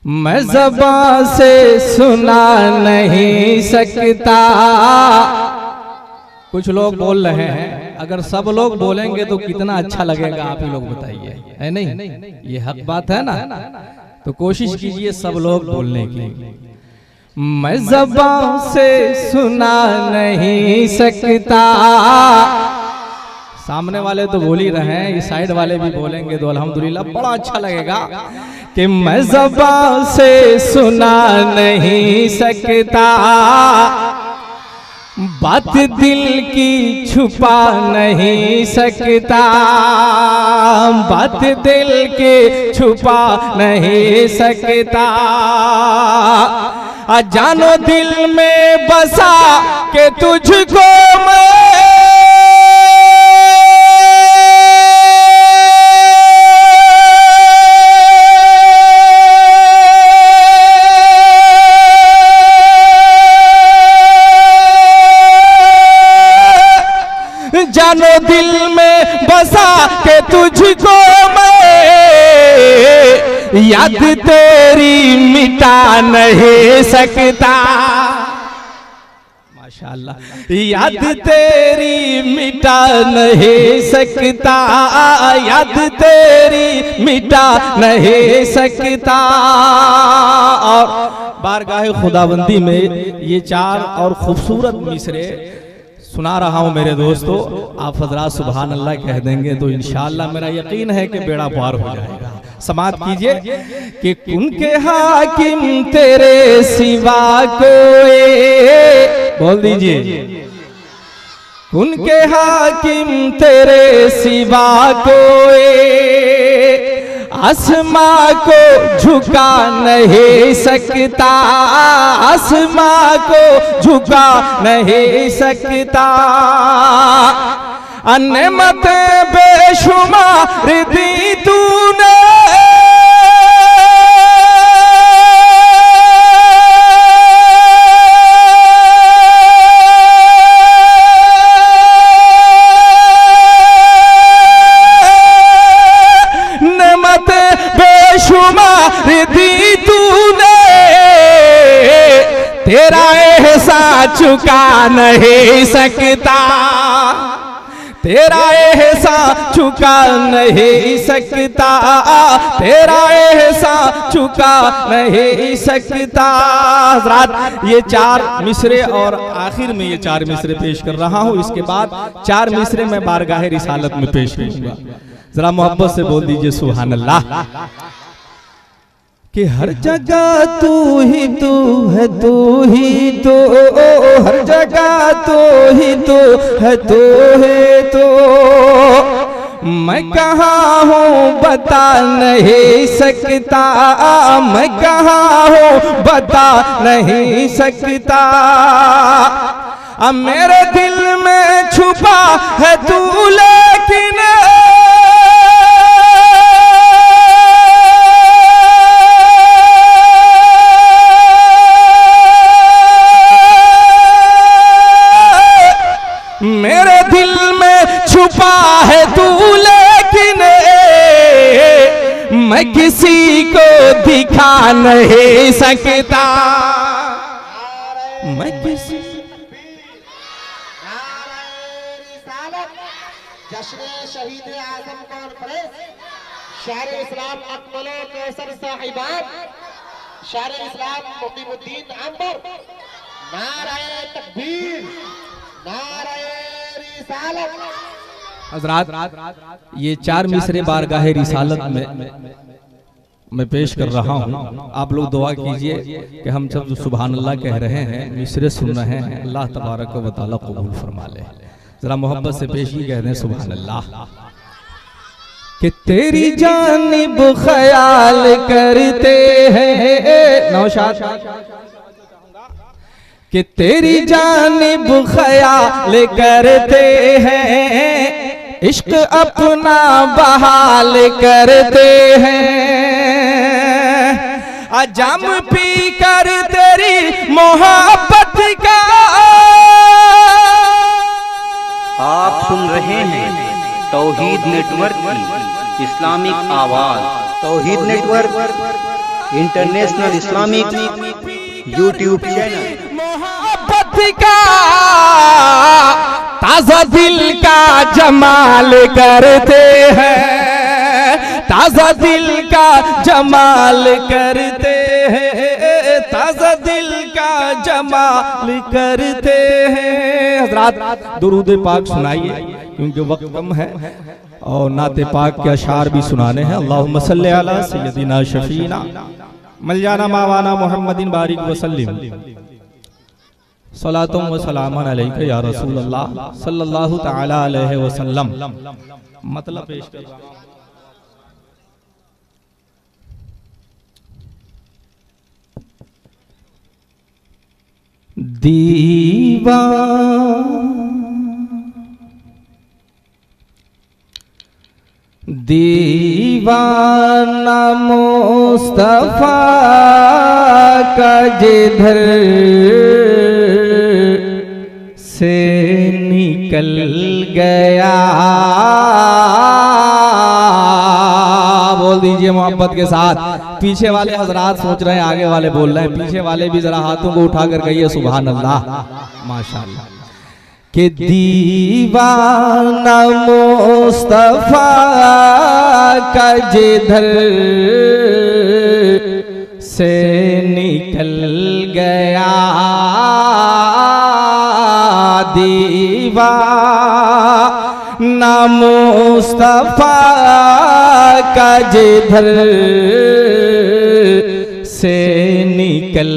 मैं ज़बां से सुना नहीं सकता। कुछ लोग बोल रहे हैं, अगर सब लोग बोलेंगे तो कितना अच्छा लगेगा, आप ही लोग बताइए, है नहीं? ये हक बात है ना? तो कोशिश कीजिए सब लोग बोलने की। मैं ज़बां से सुना नहीं सकता। सामने वाले तो बोल ही रहे हैं, इस साइड वाले भी बोलेंगे तो अल्हम्दुलिल्लाह बड़ा अच्छा लगेगा कि मैं ज़बां से सुना नहीं सकता, बात दिल की छुपा नहीं सकता, बात दिल की छुपा नहीं सकता। जानो दिल में बसा के तुझको मैं जानो दिल में बसा के तुझको मैं याद तेरी मिटा नहीं सकता। माशाअल्लाह, याद तेरी मिटा नहीं सकता, याद तेरी मिटा नहीं सकता। और बारगाह खुदाबंदी में ये चार और खूबसूरत मिसरे सुना रहा हूं मेरे दोस्तों। आप हजरात सुभान अल्लाह कह देंगे तो इंशाअल्लाह मेरा यकीन है कि बेड़ा पार हो जाएगा। समात कीजिए कि कुन के हाकिम तेरे सिवा कोई, बोल दीजिए, कुन के हाकिम तेरे सिवा कोई आसमां को झुका नहीं सकता, आसमां को झुका नहीं सकता। नेमतें बेशुमार दी तूने, दी तूने, तेरा एहसान चुका नहीं सकता, तेरा एहसान चुका नहीं सकता, तेरा एहसान चुका नहीं सकता। हज़रात ये चार मिसरे और आखिर में ये चार मिसरे पेश कर रहा हूँ, इसके बाद चार मिसरे मैं बारगाह रिसालत में पेश करूंगा। जरा मोहब्बत से बोल दीजिए सुभान अल्लाह। कि हर जगह तू ही तू है, तू ही तो, हर जगह तू ही तू है, तू है तो। मैं कहाँ हूँ बता नहीं सकता, मैं कहाँ हूँ बता नहीं सकता। अब मेरे दिल में छुपा है तू, लेकिन मेरे दिल में छुपा है तू, लेकिन मैं किसी को दिखा नहीं सकता। मैं किसी जश्न शहीद आजम कॉन्फ्रेंस शायर इस्लाम अकमल कैसर साहिबान, शायर इस्लाम मुकीमुद्दीन अंबर, नाराए तकबीर, नाराए रिसालत। हज़रात ये चार मिसरे बारगाह रिसालत में मैं पेश कर रहा हूँ। आप लोग दुआ कीजिए कि हम सब सुभान अल्लाह कह रहे हैं, मिसरे सुन रहे हैं, अल्लाह तबारक व तआला कबूल फरमा ले। जरा मोहब्बत से पेश ही कह दें सुभान अल्लाह। कि तेरी जानिब ख्याल करते हैं, नौशाद, कि तेरी जानिब ख्याल करते हैं, इश्क अपना बहाल करते हैं। अजम पी कर तेरी मोहब्बत का आप सुन रहे हैं तौहीद नेटवर्क की इस्लामिक आवाज़। Tauheed network international Islamic YouTube channel. मोहब्बत का ताज़ा दिल का जमाल करते हैं, ताज़ा दिल का जमाल करते हैं, ताज़ा दिल का जमाल करते हैं। हज़रात दुरूद पाक सुनाइए क्योंकि वक्त कम है और नाते पाक के अशार भी सुनाने हैं। अल्लाहुम्मा सल्ली अला सय्यदिना शफीना मलजाना मावाना मुहम्मदिन बारिक वसल्लिम सलातुम व सलामन अलैका या रसूल अल्लाह सल्लल्लाहु तआला अलैहि वसल्लम। मतलब पेश कर रहा हूं। दीवाना मुस्तफा का जिधर से निकल गया। बोल दीजिए मोहब्बत के साथ। पीछे वाले हजरात सोच रहे हैं, आगे वाले बोल रहे हैं, पीछे वाले भी जरा हाथों को उठाकर कहिए सुभान अल्लाह माशाअल्लाह। कि दीवाना मुस्तफा का जिधर से निकल गया, दीवाना मुस्तफा का जिधर से निकल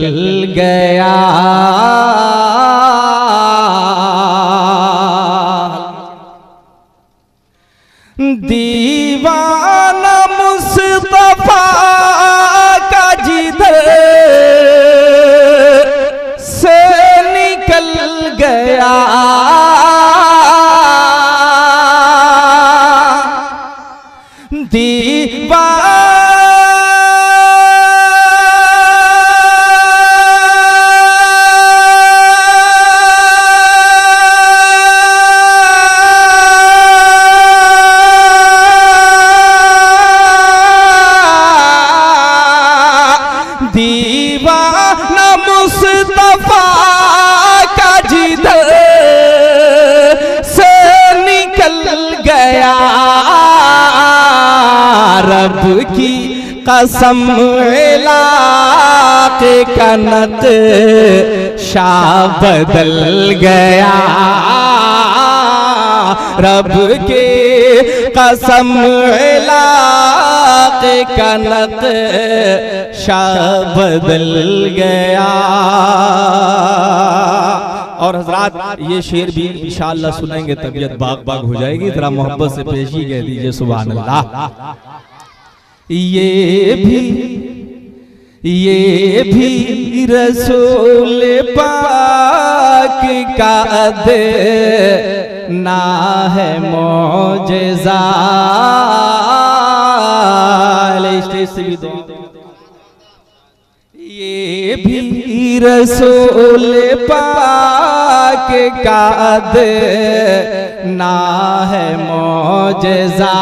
गया। दीवाना मुस्तफा का जिधर से निकल गया, दीवाना मुस्तफा का जिधर से निकल गया, रब की कसम इलाके का नक्शा बदल गया, रब के कसम इलाके का नक्शा बदल गया। और हजरात ये शेर भी इंशाअल्लाह सुनेंगे तबीयत बाग बाग हो जाएगी। जरा मोहब्बत से पेशी कह दीजिए सुभान अल्लाह। ये भी रसूल पाक का ना है मौजज़ा। स्टेज से भी दो। ये भी रसूल पाक का ना है मौजज़ा।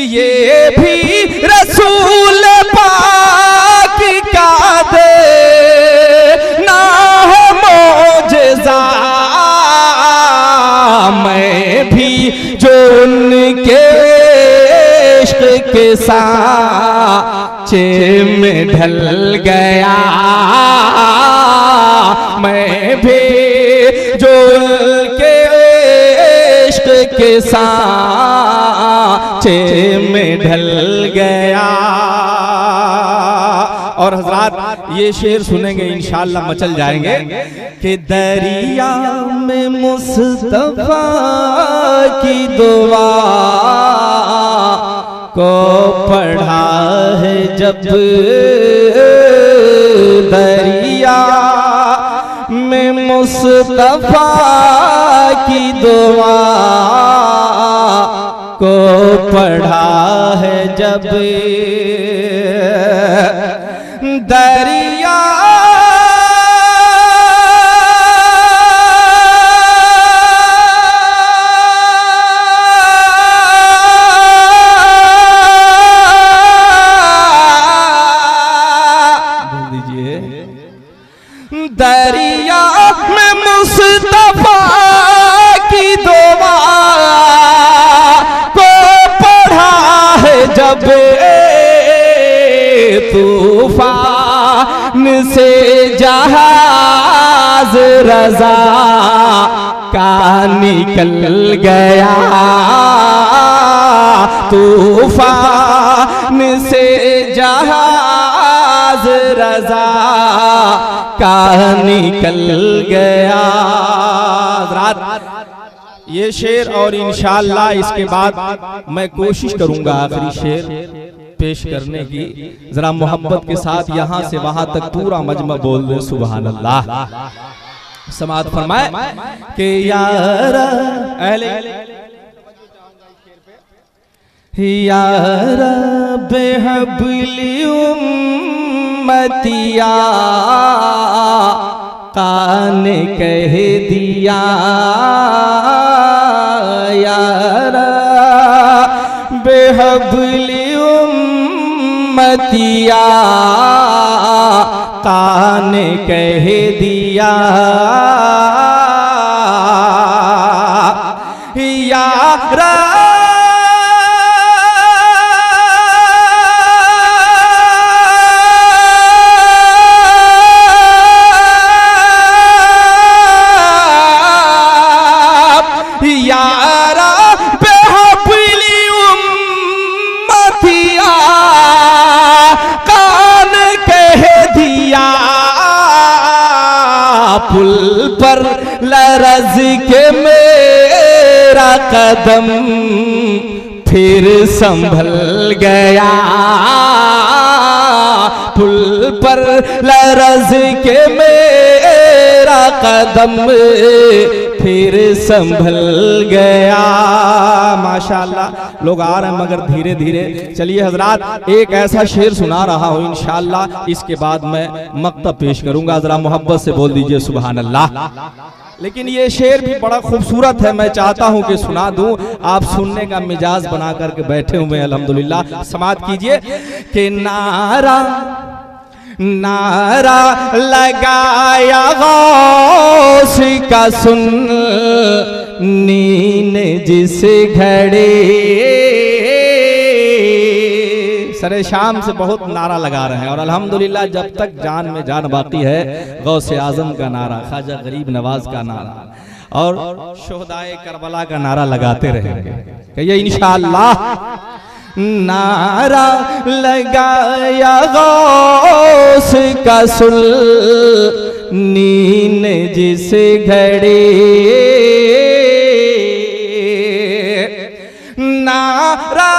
ये भी रसूल पाक का ना है मौजज़ा। मैं भी जो उनके इश्क के सांचे में ढल गया, मैं भी जो उनके इश्क के सांचे में ढल गया। और हजरात ये शेर सुनेंगे इंशाअल्लाह मचल जाएंगे कि दरिया में मुस्तफा की दुआ को पढ़ा है जब दरिया में मुस्तफा की दुआ को पढ़ा है जब दरिया दरिया में मुस्तफा की दुआ को पढ़ा है जब तूफान से जहाज रज़ा का निकल गया, तूफान से जहाज रज़ा का निकल गया। ये शेर और इंशाअल्लाह इसके बाद मैं कोशिश करूंगा आखिरी शेर पेश करने की। जरा मोहब्बत के साथ यहां से वहां तक पूरा मजमा बोल दे सुभान अल्लाह। समाअत फरमाए कि यार अहले यार बेहबली उम्मतिया कान कह दिया, यार बेहबली उम्मतिया कान कह दिया, यार यारा बेहबली उम्मतिया कान कह दिया, पुल पर लरज़ के मेरा कदम फिर संभल गया, पुल पर लरज़ के मेरा कदम फिर संभल गया। माशाअल्लाह लोग आ रहे हैं मगर धीरे धीरे। चलिए हजरात एक ऐसा शेर सुना रहा हूँ इंशाअल्लाह, इसके बाद मैं मक्ता पेश करूंगा। जरा मोहब्बत से बोल दीजिए सुभान अल्लाह। लेकिन ये शेर भी बड़ा खूबसूरत है, मैं चाहता हूं कि सुना दूं। आप सुनने का मिजाज बना करके बैठे हुए हैं अल्हम्दुलिल्लाह। समाअत कीजिए कि नारा नारा लगाया गौस का सुन नीन जिस घड़े, सरे शाम से बहुत नारा लगा रहे हैं और अल्हम्दुलिल्लाह जब तक जान में जान बाकी है गौसे आजम का नारा, ख्वाजा गरीब नवाज का नारा और शोहदाए करबला का नारा लगाते रहेंगे। कहिए इंशाअल्लाह। नारा लगाया गौस का सुल नीन जिस घड़े, नारा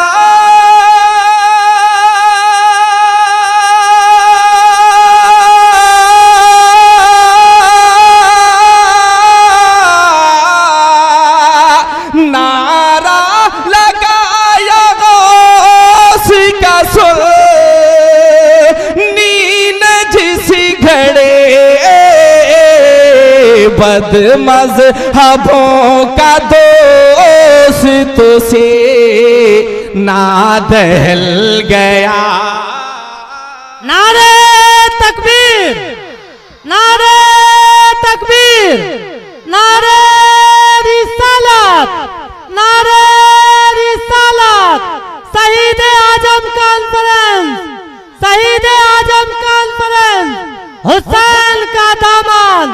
बदमज़हबों का दोस्त से ना दहल गया। नारे तकबीर, नारे तकबीर, नारे रिसालत, नारे रिसालत। शहीद आजम कॉन्फ्रेंस, शहीद आजम कॉन्फ्रेंस, हुसैन का दामन,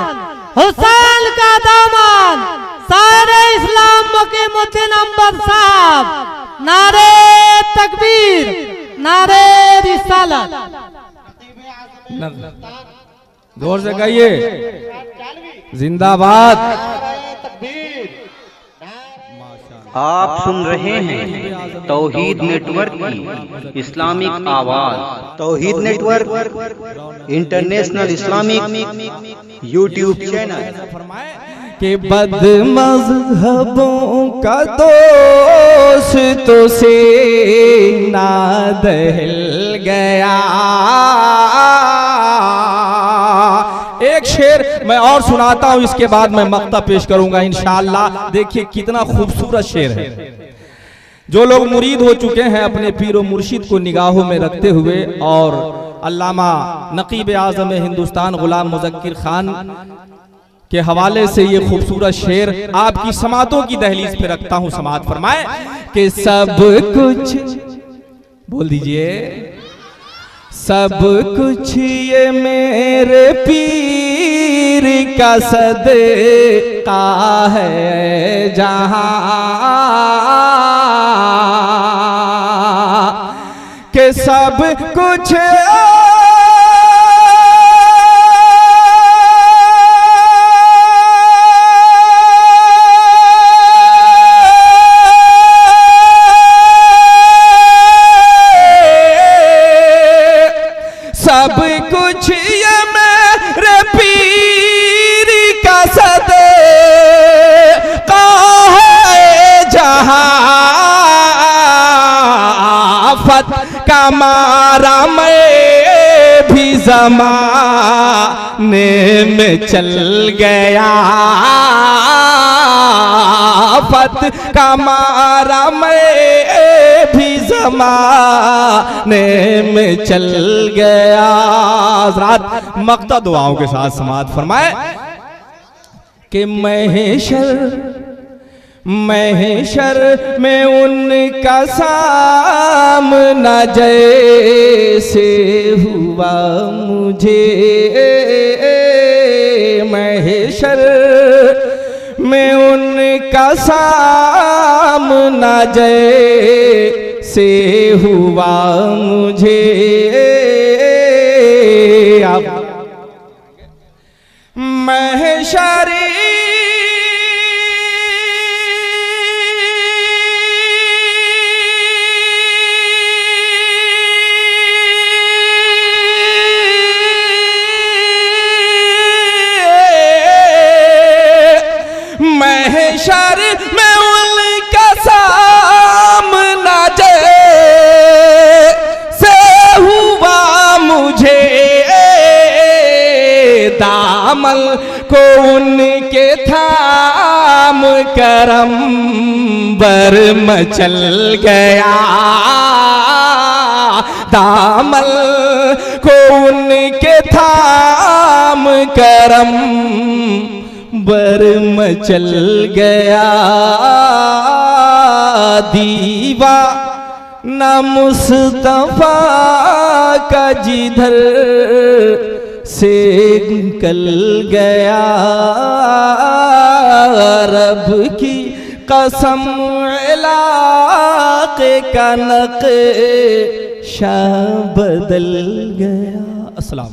हुसैन का दामन, सारे इस्लाम मुकीमुद्दीन अंबर साहब। नारे तकबीर, नारे रिसालत। जोर से कहिए जिंदाबाद। तकबीर। माशाअल्लाह। आप सुन रहे हैं तौहीद नेटवर्क की इस्लामिक आवाज। Tauheed network international Islamic YouTube channel. कि बद मज़हबों का दोस्तों से ना दहल गया। एक शेर मैं और सुनाता हूं, इसके बाद मैं मक्ता पेश करूंगा इंशाअल्लाह। देखिए कितना खूबसूरत शेर है। जो लोग मुरीद हो चुके हैं अपने पीरो मुर्शिद को निगाहों में रखते हुए, और अल्लामा नकीब आज़म हिंदुस्तान गुलाम मुज़क्किर खान के हवाले से ये खूबसूरत शेर आपकी समातों की दहलीज पे रखता हूं। समात फरमाए कि सब कुछ, बोल दीजिए, सब कुछ ये मेरे पीर का सदका है जहां के सब कुछ सब कुछ ये मेरे पीर का सदका है जहां आफत का मारा मैं भी ज़माने में चल गया। आफत का मारा मैं भी ज़माने में चल गया। हज़रात मक्ता दुआओं के साथ समात फरमाए कि महशर में उनका सामना जैसे हुआ मुझे। महशर में उनका सामना जैसे हुआ मुझे। अब महशरी महशर में उनका सामना जैसे हुआ मुझे। दामन को उनके थाम करम बर मचल गया। दामन को उनके थाम करम बर मचल गया। दीवा न मुस्तफा का जिधर से निकल गया। रब की कसम इलाके का नक्शा बदल गया। अस्सलाम।